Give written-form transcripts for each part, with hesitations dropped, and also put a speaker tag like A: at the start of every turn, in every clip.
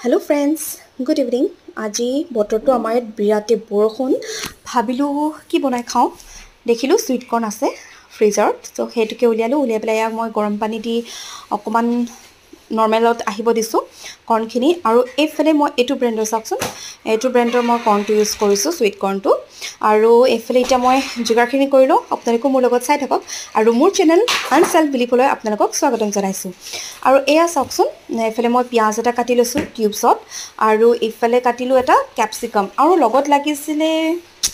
A: Hello friends, good evening. আজি বতৰটো আমাৰ ইয়াত বিৰাটে বৰষুণ ভাবিলো কি বনাই খাওঁ দেখিলো সুইট কৰ্ন আছে ফ্ৰিজত তো হেতুকে উলিয়াই পেলাই মই গৰম পানী দি অকমান নৰ্মেলত আহিব দিছো কৰ্নখিনি আৰু এইফালে মই এটো ব্ৰ্যান্ডৰ চাওকচোন এটো ব্ৰ্যান্ডৰ মই কৰ্নটো ইউজ কৰিছো সুইট কৰ্নটো আৰু এইফালে এতিয়া মই যোগাৰখিনি কৰিলো আপোনালোকে মোৰ লগত চাই থাকক আৰু মোৰ চেনেল আনসেল্ফ বিলিবলৈ আপোনালোকক স্বাগতম জনাইছো আৰু এয়া চাওকচোন এইফালে মই পিয়াজ এটা কাটি লৈছো কিউবছত আৰু এইফালে কাটিলো এটা ক্যাপসিকাম আৰু লগত লাগিছিলে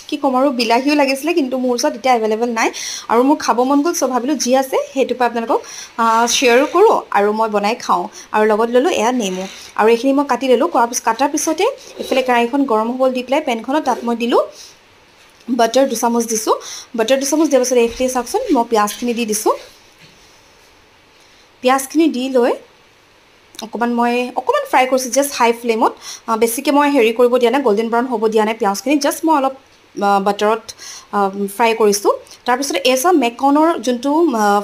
A: কি কম আৰু বিলাহিও লাগিছিলে কিন্তু মোৰ ওচৰত এতিয়া अवेलेबल নাই আৰু মোৰ খাব মন গল সো ভাবিলো জি আছে হেতুপা আপোনালোকক শেয়াৰ কৰো আৰু মই বনাই খাও আৰু লগত ললো এয়া নেমু আৰু এইখিনি মই কাটি ললো কাটাৰ পিছতে ইফালে কেৰাহীখন গৰম হ'বলৈ দি প্লাই পেনখনত তাত মই দিলো বাটাৰ 2 চামুচ দিছো বাটাৰ 2 চামুচ দিয়াৰ পিছত এইফালে চাওকচোন মই পিয়াজখিনি দি দিছো পিয়াজখিনি দি লৈ অকমান ফ্ৰাই কৰিছো জাস্ট হাই ফ্লেমত বেছিকে মই হেৰি কৰিব দিয়া নাই গোল্ডেন ব্ৰাউন হ'ব দিয়া নাই পিয়াজখিনি জাস্ট মই অলপ বাটাৰত ফ্ৰাই কৰিছো তাৰ পিছত এসা মেকনৰ যোনটো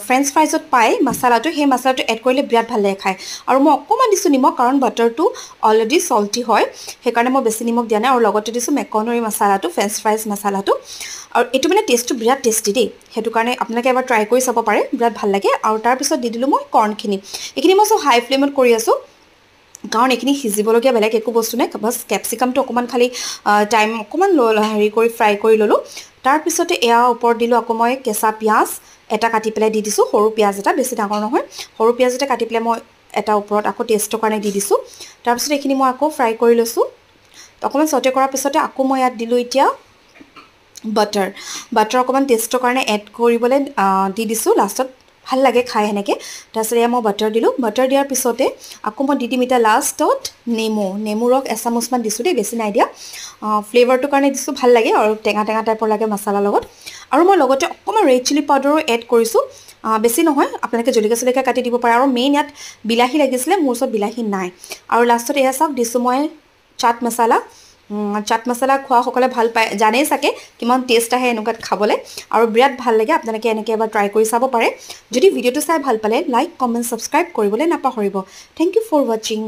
A: ফ্ৰেঞ্চ ফ্ৰাইজত পাই মছলাটো হে মছলাটো এড কৰিলে বিৰাট ভাল লাগে খাই আৰু মই অকমান দিছো নিমখ কাৰণ বাটাৰটো অলৰেডি সল্টি হয় হেকাৰণে মই বেছি নিমখ দিয়া নাই আৰু লগতে দিছো মেকনৰ মছলাটো ফ্ৰেঞ্চ ফ্ৰাইজ মছলাটো আৰু এটো মানে টেষ্টটো বিৰাট টেষ্টি দেই হেতু কাৰণে আপোনালোকে এবাৰ ট্ৰাই কৰি চাব পাৰে বিৰাট ভাল লাগে আৰু তাৰ পিছত দি দিলো মই কৰ্নখিনি এখিনি মই সব হাই ফ্লেমত কৰি আছো কাৰণ এখিনি হিজিবলগিয়া বেলেগ একো বস্তু নাই বাস ক্যাপসিকামটো অকমান খালি টাইম অকমান হেৰি কৰি ফ্ৰাই কৰি ললো তাৰ পিছতে এয়া ওপৰত দিলো আকৌ মই কেঁচা পিয়াজ এটা কাটি পেলাই দি দিছো সৰু পিয়াজ এটা বেছি ডাঙৰ নহয় সৰু পিয়াজ এটা কাটি পেলাই মই এটা ওপৰত আকৌ টেষ্টৰ কাৰণে দি দিছো তাৰ পিছত এখিনি মই আকৌ ফ্ৰাই কৰি লৈছো অকমান সটে কৰাৰ পিছতে আকৌ মই ইয়াত দিলো এতিয়া বাটাৰ অকমান টেষ্টৰ কাৰণে এড কৰিবলৈ দি দিছো লাষ্টত ভাল লাগে খাই হেনেকে তাৰপিছত মই বাটাৰ দিলো বাটাৰ দিয়াৰ পিছতে আকৌ মই দি দিম এটা লাষ্টত নেমু ৰস এচামুচমান দিছো দেই বেছি নাই দিয়া ফ্লেভাৰটো কাৰণে দিছো ভাল লাগে আৰু টেঙা টাইপৰ লাগে মছলা লগত আৰু মই লগতে অকমান ৰেড চিলি পাউডাৰো এড কৰিছো বেছি নহয় আপোনালোকে জলকীয়া কাটি দিব পাৰে আৰু মেইন ইয়াত বিলাহী লাগিছিলে মোৰ ওচৰত বিলাহী নাই আৰু লাষ্টত এয়া চাওক দিছো মই চাট মছলা খোৱা সকলে ভাল পায় জানেই সাকে কিমান টেষ্ট আহে এনেকুৱাত খাবলে আৰু বিৰাট ভাল লাগে আপোনালোকে এনেকে এবাৰ ট্ৰাই কৰি চাব পাৰে যদি ভিডিওটো চাই ভাল পালে লাইক কমেন্ট সাবস্ক্ৰাইব কৰিবলৈ নাপাহৰিব থ্যাংক ইউ ফৰ ওয়াচিং